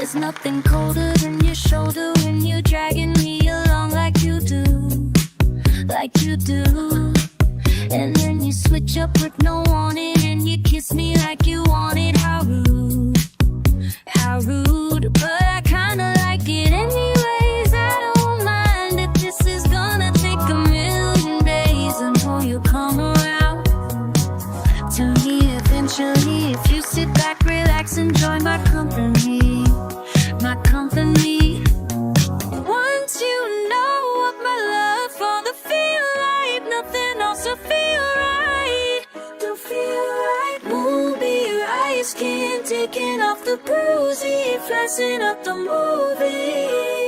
There's nothing colder than your shoulder when you're dragging me along like you do, like you do. And then you switch up with no warning and you kiss me like you want it. How rude, how rude. But I kinda like it anyways. I don't mind if this is gonna take a million days until you come around to me eventually. If you sit back, relax, enjoy my company, my company. Once you know what my love for the feel like, nothing else will feel right. Don't feel right. Won't be your ice skin taking off the bruises, flashing up the movie.